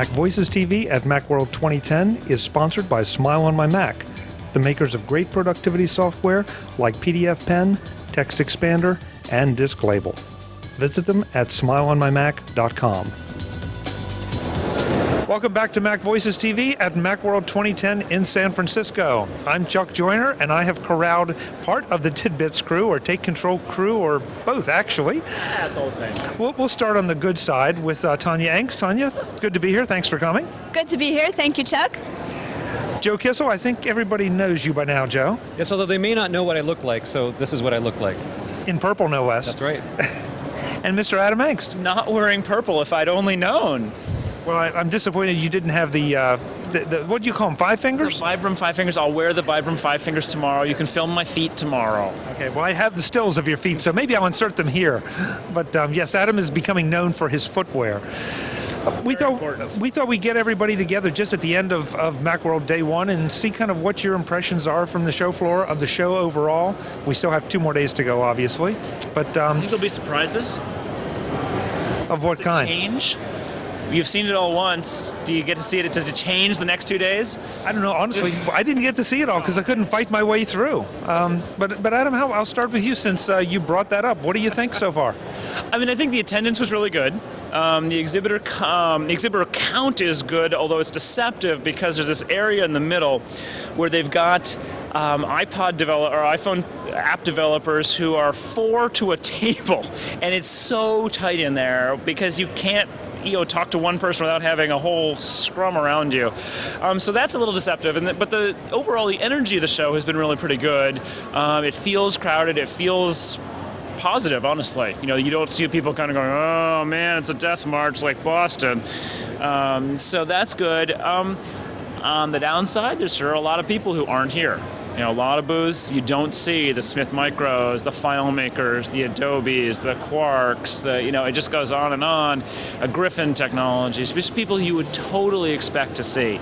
MacVoices TV at Macworld 2010 is sponsored by Smile on My Mac, the makers of great productivity software like PDF Pen, Text Expander, and Disk Label. Visit them at smileonmymac.com. Welcome back to MacVoices TV at Macworld 2010 in San Francisco. I'm Chuck Joyner, and I have corralled part of the Tidbits crew, or Take Control crew, or both, actually. Yeah, it's all the same. We'll start on the good side with Tonya Engst. Tonya, good to be here. Thanks for coming. Good to be here. Thank you, Chuck. Joe Kissell, I think everybody knows you by now, Joe. Yes, although they may not know what I look like, so this is what I look like. In purple, no less. That's right. And Mr. Adam Engst. Not wearing purple, if I'd only known. Well, I'm disappointed you didn't have the what do you call them, 5 fingers? The Vibram 5 fingers. I'll wear the Vibram 5 fingers tomorrow. You can film my feet tomorrow. Okay, well, I have the stills of your feet, so maybe I'll insert them here. But yes, Adam is becoming known for his footwear. We thought we'd get everybody together just at the end of Macworld Day 1 and see kind of what your impressions are from the show floor, of the show overall. We still have 2 more days to go, obviously. But I think there'll be surprises. Of what kind? Change. You've seen it all once. Do you get to see it? Does it change the next 2 days? I don't know. Honestly, I didn't get to see it all because I couldn't fight my way through. But Adam, I'll start with you since you brought that up. What do you think so far? I mean, I think the attendance was really good. The exhibitor count is good, although it's deceptive because there's this area in the middle where they've got iPhone app developers who are 4 to a table, and it's so tight in there because you can't talk to one person without having a whole scrum around you. So that's a little deceptive. But overall, the energy of the show has been really pretty good. It feels crowded. It feels positive, honestly. You don't see people kind of going, oh man, it's a death march like Boston. So that's good. On the downside, there's sure a lot of people who aren't here. A lot of booths you don't see, the Smith Micros, the FileMakers, the Adobes, the Quarks, it just goes on and on. Griffin Technologies, just people you would totally expect to see.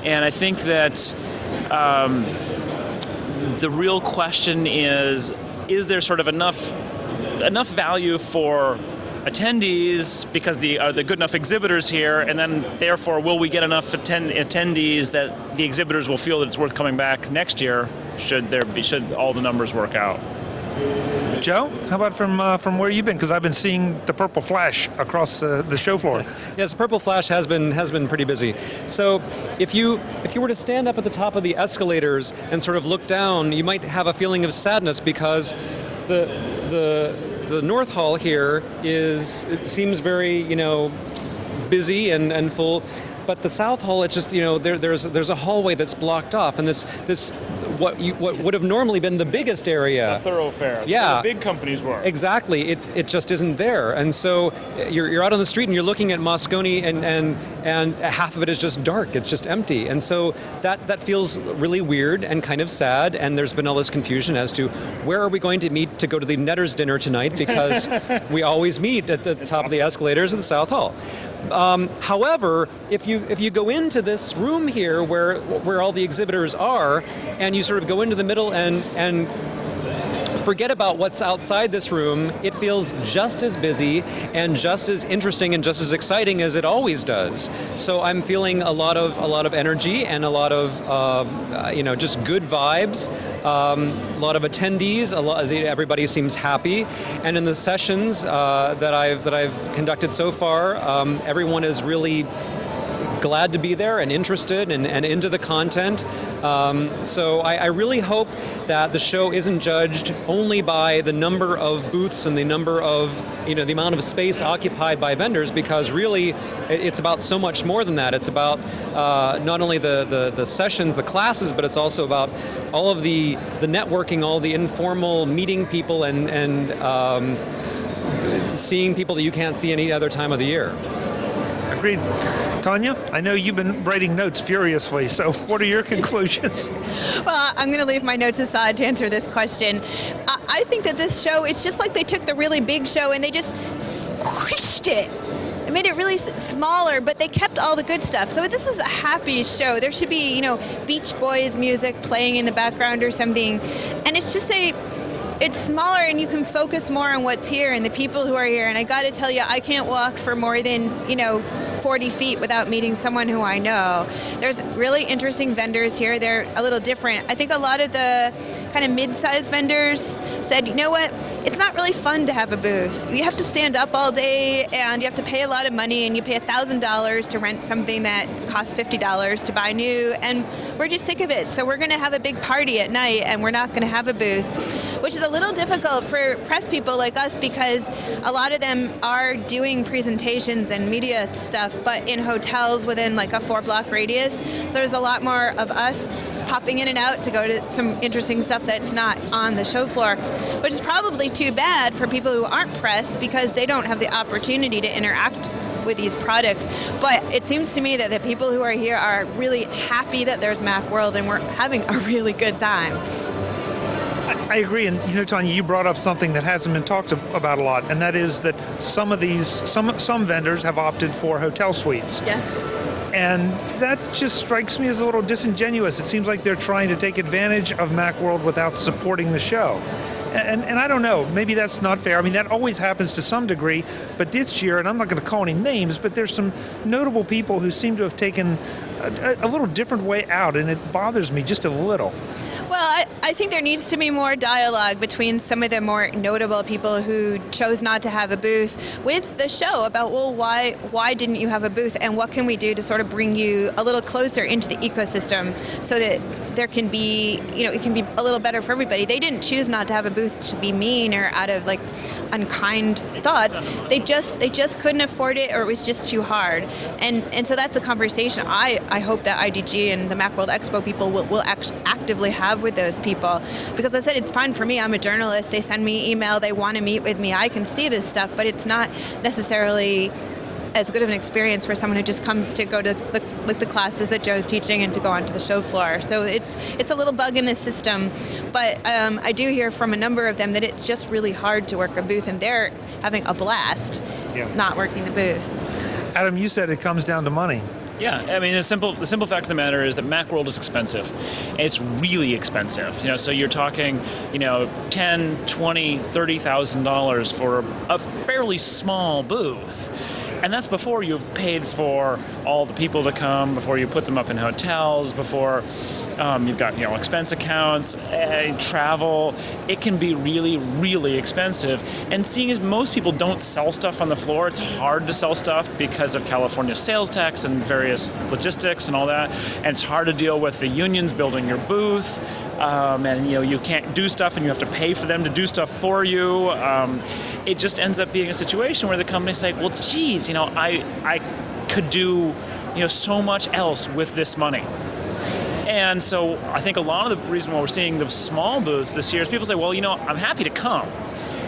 And I think that the real question is there sort of enough value for attendees because are the good enough exhibitors here, and then therefore will we get enough attendees that the exhibitors will feel that it's worth coming back next year should all the numbers work out. Joe, how about from where you've been? Because I've been seeing the purple flash across the show floor. Yes, the purple flash has been pretty busy. So if you were to stand up at the top of the escalators and sort of look down, you might have a feeling of sadness because the North Hall here it seems very, busy and full, but the South Hall, it's just, there's a hallway that's blocked off, and this what would have normally been the biggest area. A thoroughfare. Yeah. Where the big companies were. Exactly. It just isn't there. And so you're out on the street and you're looking at Moscone and half of it is just dark. It's just empty. And so that feels really weird and kind of sad. And there's been all this confusion as to where are we going to meet to go to the Netters dinner tonight, because we always meet at the top of the escalators in the South Hall. However, if you go into this room here where all the exhibitors are, and you sort of go into the middle and forget about what's outside this room, it feels just as busy and just as interesting and just as exciting as it always does. So I'm feeling a lot of energy and a lot of just good vibes. A lot of attendees. Everybody seems happy, and in the sessions that I've conducted so far, everyone is really glad to be there and interested and into the content. So I really hope that the show isn't judged only by the number of booths and the number of, the amount of space occupied by vendors, because really it's about so much more than that. It's about not only the sessions, the classes, but it's also about all of the networking, all the informal meeting people and seeing people that you can't see any other time of the year. Agreed. Tonya, I know you've been writing notes furiously, so what are your conclusions? Well, I'm going to leave my notes aside to answer this question. I think that this show, it's just like they took the really big show and they just squished it. It made it really smaller, but they kept all the good stuff. So this is a happy show. There should be, Beach Boys music playing in the background or something. And it's just it's smaller and you can focus more on what's here and the people who are here. And I got to tell you, I can't walk for more than, 40 feet without meeting someone who I know. There's really interesting vendors here. They're a little different. I think a lot of the kind of mid-sized vendors said, you know what, it's not really fun to have a booth. You have to stand up all day and you have to pay a lot of money, and you pay $1,000 to rent something that costs $50 to buy new, and we're just sick of it. So we're going to have a big party at night and we're not going to have a booth, which is a little difficult for press people like us because a lot of them are doing presentations and media stuff, but in hotels within like a 4-block radius. So there's a lot more of us popping in and out to go to some interesting stuff that's not on the show floor, which is probably too bad for people who aren't press because they don't have the opportunity to interact with these products. But it seems to me that the people who are here are really happy that there's Macworld and we're having a really good time. I agree, and you know, Tonya, you brought up something that hasn't been talked about a lot, and that is that some vendors have opted for hotel suites. Yes. And that just strikes me as a little disingenuous. It seems like they're trying to take advantage of Macworld without supporting the show. And I don't know, maybe that's not fair. I mean, that always happens to some degree, but this year, and I'm not going to call any names, but there's some notable people who seem to have taken a little different way out, and it bothers me just a little. Well, I think there needs to be more dialogue between some of the more notable people who chose not to have a booth with the show about, well, why didn't you have a booth, and what can we do to sort of bring you a little closer into the ecosystem so that there can be, you know, it can be a little better for everybody. They didn't choose not to have a booth to be mean or out of like unkind thoughts. They just couldn't afford it, or it was just too hard. And so that's a conversation I hope that IDG and the Macworld Expo people will actively have with those people. Because I said, it's fine for me. I'm a journalist. They send me email. They want to meet with me. I can see this stuff, but it's not necessarily as good of an experience for someone who just comes to go to the classes that Joe's teaching and to go onto the show floor. So it's a little bug in the system, but I do hear from a number of them that it's just really hard to work a booth, and they're having a blast not working the booth. Adam, you said it comes down to money. Yeah, I mean, the simple fact of the matter is that Macworld is expensive. It's really expensive. You know, so you're talking, you know, $10,000, $20,000, $30,000 for a fairly small booth. And that's before you've paid for all the people to come, before you put them up in hotels, before you've got, you know, expense accounts, travel. It can be really, really expensive. And seeing as most people don't sell stuff on the floor, it's hard to sell stuff because of California sales tax and various logistics and all that. And it's hard to deal with the unions building your booth. And you know, you can't do stuff and you have to pay for them to do stuff for you. It just ends up being a situation where the company's like, well, geez, you know, I could do, you know, so much else with this money. And so I think a lot of the reason why we're seeing the small booths this year is people say, well, you know, I'm happy to come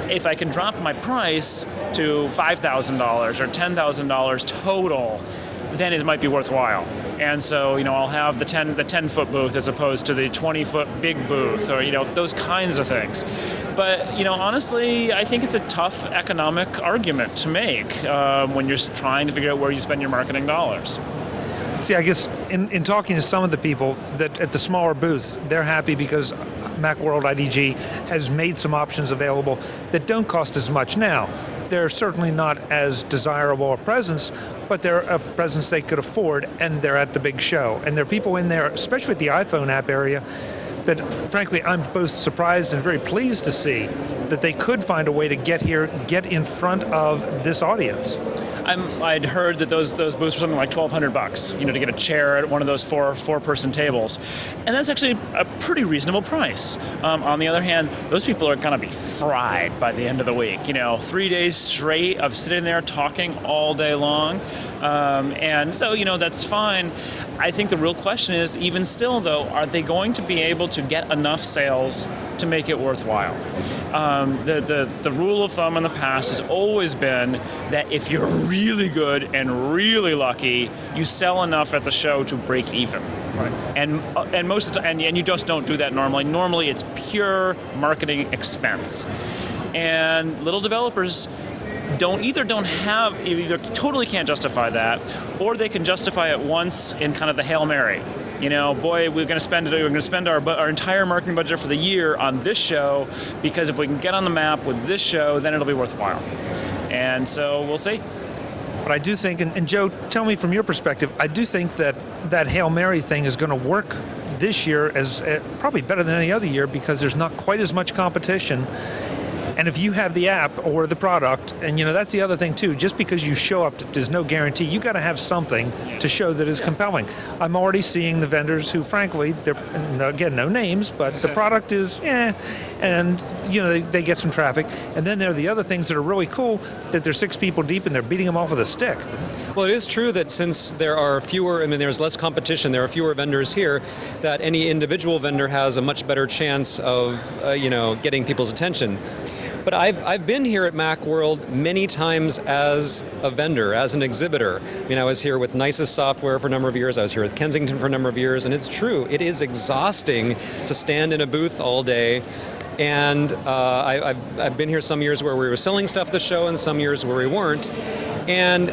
if I can drop my price to $5,000 or $10,000 total, then it might be worthwhile. And so, you know, I'll have the 10-foot booth as opposed to the 20-foot big booth, or, you know, those kinds of things. But, you know, honestly, I think it's a tough economic argument to make when you're trying to figure out where you spend your marketing dollars. See, I guess in talking to some of the people that at the smaller booths, they're happy because Macworld IDG has made some options available that don't cost as much now. They're certainly not as desirable a presence, but they're a presence they could afford, and they're at the big show. And there are people in there, especially at the iPhone app area, that frankly I'm both surprised and very pleased to see that they could find a way to get here, get in front of this audience. I'd heard that those booths were something like $1,200, you know, to get a chair at one of those four-person tables, and that's actually a pretty reasonable price. On the other hand, those people are going to be fried by the end of the week. You know, 3 days straight of sitting there talking all day long, and so, you know, that's fine. I think the real question is, even still though, are they going to be able to get enough sales to make it worthwhile? The rule of thumb in the past has always been that if you're really good and really lucky, you sell enough at the show to break even. Right. And most of the time, and you just don't do that normally. Normally, it's pure marketing expense, and little developers either totally can't justify that, or they can justify it once in kind of the Hail Mary. You know, boy, we're going to spend our entire marketing budget for the year on this show, because if we can get on the map with this show, then it'll be worthwhile. And so we'll see. But I do think, and Joe, tell me from your perspective, I do think that Hail Mary thing is going to work this year as probably better than any other year because there's not quite as much competition. And if you have the app or the product, and that's the other thing too, just because you show up, there's no guarantee. You got to have something to show that is compelling. I'm already seeing the vendors who, frankly, they're, again, no names, but the product is, and they get some traffic. And then there are the other things that are really cool, that they're 6 people deep and they're beating them off with a stick. Well, it is true that since there are fewer, there's less competition, there are fewer vendors here, that any individual vendor has a much better chance of, getting people's attention. But I've been here at Macworld many times as a vendor, as an exhibitor. I was here with Nicest Software for a number of years. I was here with Kensington for a number of years, and it's true. It is exhausting to stand in a booth all day. And I've been here some years where we were selling stuff at the show, and some years where we weren't. And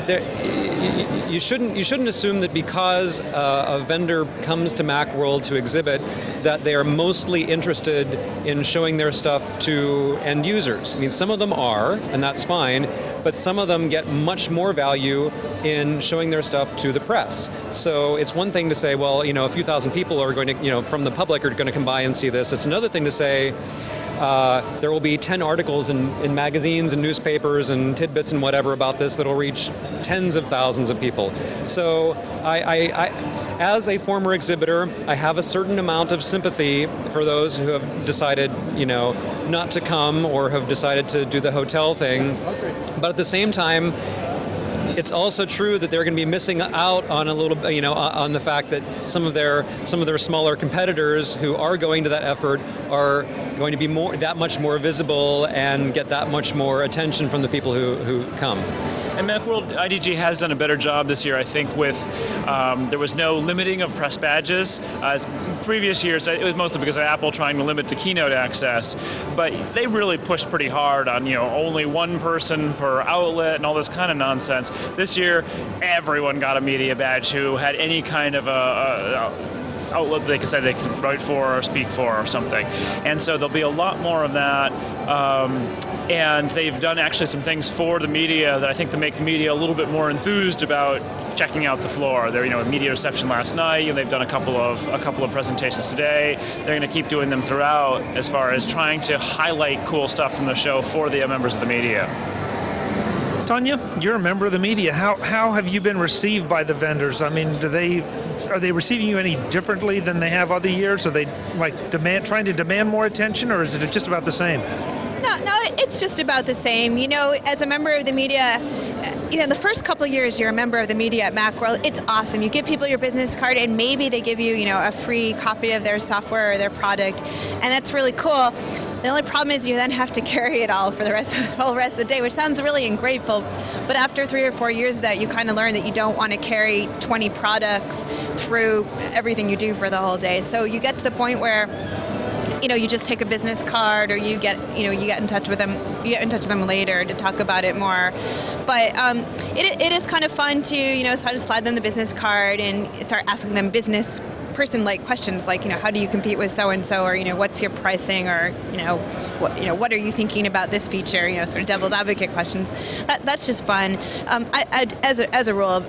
you shouldn't assume that because a vendor comes to Macworld to exhibit that they are mostly interested in showing their stuff to end users. Some of them are, and that's fine, but some of them get much more value in showing their stuff to the press. So it's one thing to say, well, a few thousand people are going to, from the public are going to come by and see this. It's another thing to say, there will be 10 articles in magazines and newspapers and tidbits and whatever about this that will reach tens of thousands of people. So I as a former exhibitor, I have a certain amount of sympathy for those who have decided, not to come or have decided to do the hotel thing. But at the same time, it's also true that they're going to be missing out on a little bit, on the fact that some of their smaller competitors who are going to that effort are going to be that much more visible and get that much more attention from the people who come. And Macworld IDG has done a better job this year, I think, with there was no limiting of press badges. As previous years, it was mostly because of Apple trying to limit the keynote access, but they really pushed pretty hard on only one person per outlet and all this kind of nonsense. This year, everyone got a media badge who had any kind of a outlet they could say they could write for or speak for or something. And so there'll be a lot more of that. And they've done actually some things for the media that I think to make the media a little bit more enthused about checking out the floor. They're a media reception last night, and they've done a couple of presentations today. They're going to keep doing them throughout as far as trying to highlight cool stuff from the show for the members of the media. Tonya, you're a member of the media. How have you been received by the vendors? Are they receiving you any differently than they have other years? Are they trying to demand more attention, or is it just about the same? No, it's just about the same. As a member of the media, the first couple of years you're a member of the media at Macworld, it's awesome. You give people your business card and maybe they give you, a free copy of their software or their product, and that's really cool. The only problem is you then have to carry it all for the rest of the day, which sounds really ungrateful. But after 3 or 4 years of that, you kind of learn that you don't want to carry 20 products through everything you do for the whole day. So you get to the point where you just take a business card, or you get in touch with them. You get in touch with them later to talk about it more. But it is kind of fun to start to slide them the business card and start asking them business person-like questions, like how do you compete with so and so, or what's your pricing, or what are you thinking about this feature? Sort of devil's advocate questions. That's just fun. As a rule,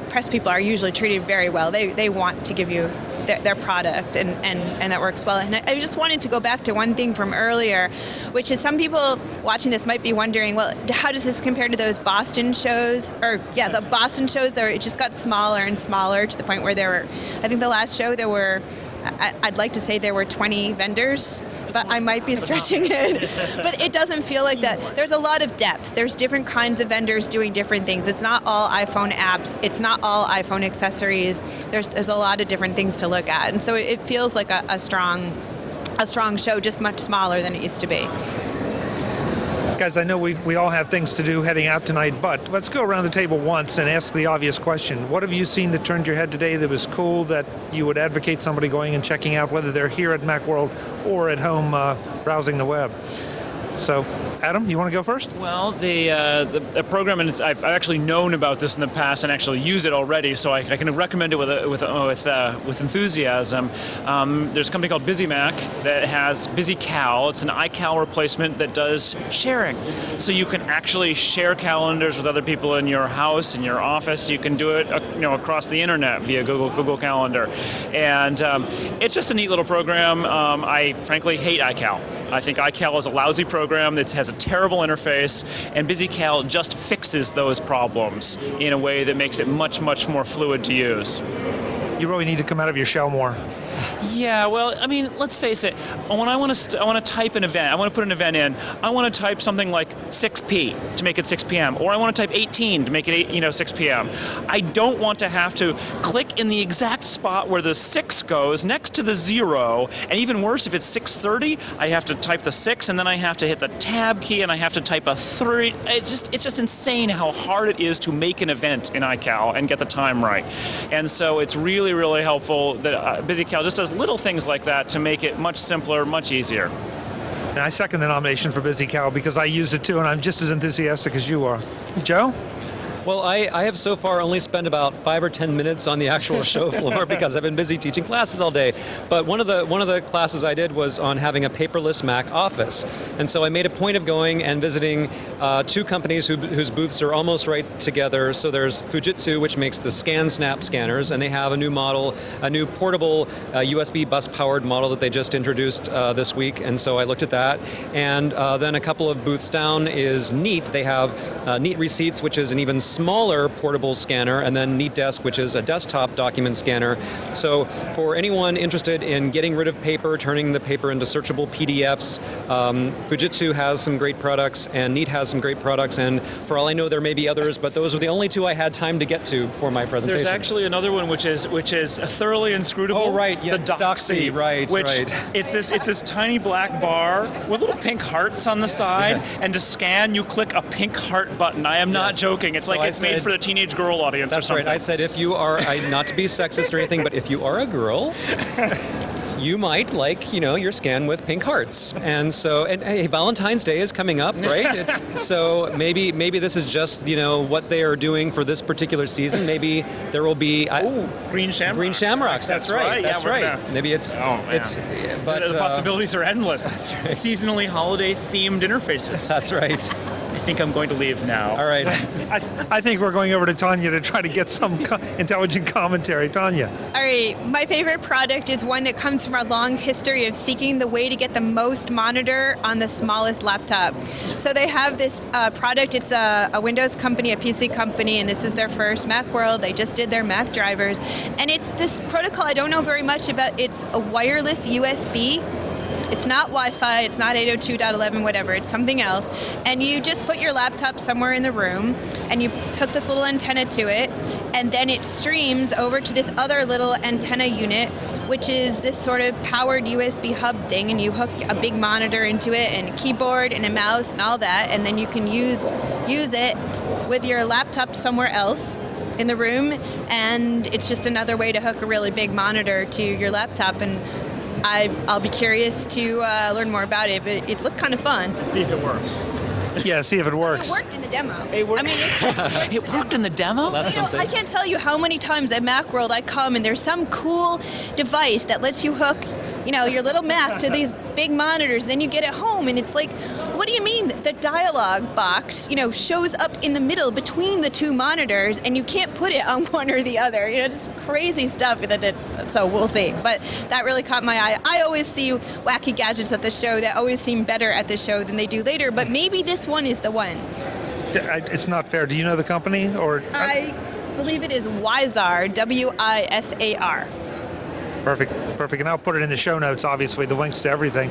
press people are usually treated very well. They want to give you their product, and that works well. And I just wanted to go back to one thing from earlier, which is some people watching this might be wondering, well, how does this compare to those Boston shows? The Boston shows, it just got smaller and smaller to the point where I think the last show I'd like to say there were 20 vendors, but I might be stretching it. But it doesn't feel like that. There's a lot of depth. There's different kinds of vendors doing different things. It's not all iPhone apps. It's not all iPhone accessories. There's a lot of different things to look at. And so it feels like a strong show, just much smaller than it used to be. Guys, I know we all have things to do heading out tonight, but let's go around the table once and ask the obvious question. What have you seen that turned your head today that was cool, that you would advocate somebody going and checking out, whether they're here at Macworld or at home browsing the web? So, Adam, you want to go first? Well, the program, and I've actually known about this in the past and actually use it already, so I can recommend it with enthusiasm. There's a company called BusyMac that has BusyCal. It's an iCal replacement that does sharing, so you can actually share calendars with other people in your house, in your office. You can do it, across the internet via Google Calendar, and it's just a neat little program. I frankly hate iCal. I think iCal is a lousy program that has a terrible interface, and BusyCal just fixes those problems in a way that makes it much, much more fluid to use. You really need to come out of your shell more. Yeah, well, I mean, let's face it. When I want to type an event, I want to put an event in. I want to type something like 6p to make it 6 p.m., or I want to type 18 to make it 6 p.m. I don't want to have to click in the exact spot where the 6 goes next to the 0, and even worse, if it's 6:30, I have to type the 6, and then I have to hit the tab key, and I have to type a 3. It's just insane how hard it is to make an event in iCal and get the time right. And so it's really, really helpful that BusyCal just does little things like that to make it much simpler, much easier. And I second the nomination for BusyCal because I use it too, and I'm just as enthusiastic as you are. Joe? Well, I have so far only spent about 5 or 10 minutes on the actual show floor because I've been busy teaching classes all day. But one of the classes I did was on having a paperless Mac office. And so I made a point of going and visiting 2 companies whose booths are almost right together. So there's Fujitsu, which makes the ScanSnap scanners, and they have a new model, a new portable USB bus-powered model that they just introduced this week. And so I looked at that. And then a couple of booths down is Neat. They have Neat Receipts, which is an even smaller portable scanner, and then NeatDesk, which is a desktop document scanner. So for anyone interested in getting rid of paper, turning the paper into searchable PDFs, Fujitsu has some great products, and Neat has some great products, and for all I know, there may be others, but those were the only 2 I had time to get to for my presentation. There's actually another one which is thoroughly inscrutable. Oh, right, yeah, the Doxy, right. It's this tiny black bar with little pink hearts on the side, yes. And to scan, you click a pink heart button. I am not joking. It's like it's made for the teenage girl audience. That's or something. right. I said if you are, not to be sexist or anything, but if you are a girl, you might like, your scan with pink hearts. And so, and hey, Valentine's Day is coming up, right? So maybe this is just, what they are doing for this particular season. Maybe there will be green shamrocks. Green shamrocks. That's right. That's right. Maybe it's but the possibilities are endless. That's right. Seasonally holiday themed interfaces. That's right. I think I'm going to leave now. All right. I think we're going over to Tonya to try to get some intelligent commentary. Tonya. All right, my favorite product is one that comes from a long history of seeking the way to get the most monitor on the smallest laptop. So they have this product, it's a Windows company, a PC company, and this is their first Macworld. They just did their Mac drivers. And it's this protocol I don't know very much about. It's a wireless USB. It's not Wi-Fi, it's not 802.11, whatever, it's something else. And you just put your laptop somewhere in the room, and you hook this little antenna to it, and then it streams over to this other little antenna unit, which is this sort of powered USB hub thing, and you hook a big monitor into it, and a keyboard, and a mouse, and all that, and then you can use it with your laptop somewhere else in the room, and it's just another way to hook a really big monitor to your laptop. And I'll be curious to learn more about it, but it looked kind of fun. Let's see if it works. Yeah, see if it works. It worked in the demo. It worked. I mean, it worked in the demo? That's something. I can't tell you how many times at Macworld I come and there's some cool device that lets you hook, your little Mac to these big monitors. Then you get it home and it's like, what do you mean? The dialog box, shows up in the middle between the 2 monitors, and you can't put it on one or the other. Just crazy stuff. So we'll see. But that really caught my eye. I always see wacky gadgets at the show that always seem better at the show than they do later. But maybe this one is the one. It's not fair. Do you know the company? Or I believe it is Wisar, WISAR. Perfect. And I'll put it in the show notes, obviously, the links to everything.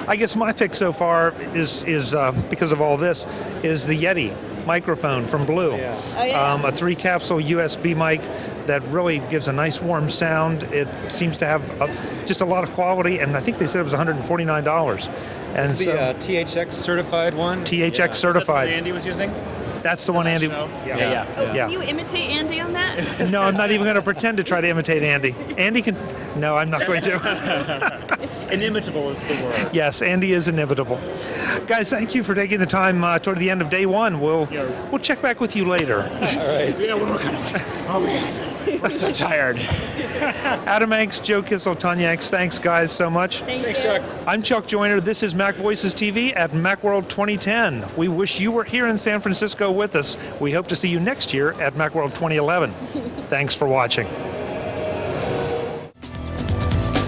I guess my pick so far is because of all this, is the Yeti microphone from Blue. Yeah. Oh, yeah. A 3-capsule USB mic that really gives a nice warm sound. It seems to have just a lot of quality, and I think they said it was $149. And It's so the THX certified one. THX certified. Is that the one Andy was using? That's the one Andy. Yeah. Oh, Yeah. can you imitate Andy on that? No, I'm not even going to pretend to try to imitate Andy. Andy can. No, I'm not going to. Inimitable is the word. Yes, Andy is inimitable. Guys, thank you for taking the time toward the end of day one. We'll check back with you later. All right. Yeah, we're kind of like, oh man, we're so tired. Adam Engst, Joe Kissell, Tonya Engst, thanks guys so much. Thanks, Chuck. I'm Chuck Joyner. This is MacVoices TV at Macworld 2010. We wish you were here in San Francisco with us. We hope to see you next year at Macworld 2011. Thanks for watching.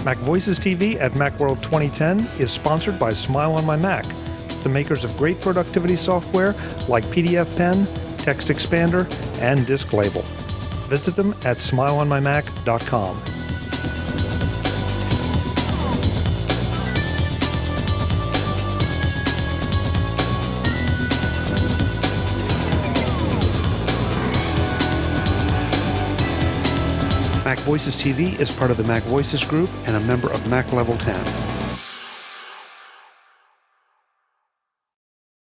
MacVoices TV at Macworld 2010 is sponsored by Smile on My Mac, the makers of great productivity software like PDF Pen, Text Expander, and Disk Label. Visit them at smileonmymac.com. MacVoices TV is part of the MacVoices Group and a member of Mac Level 10.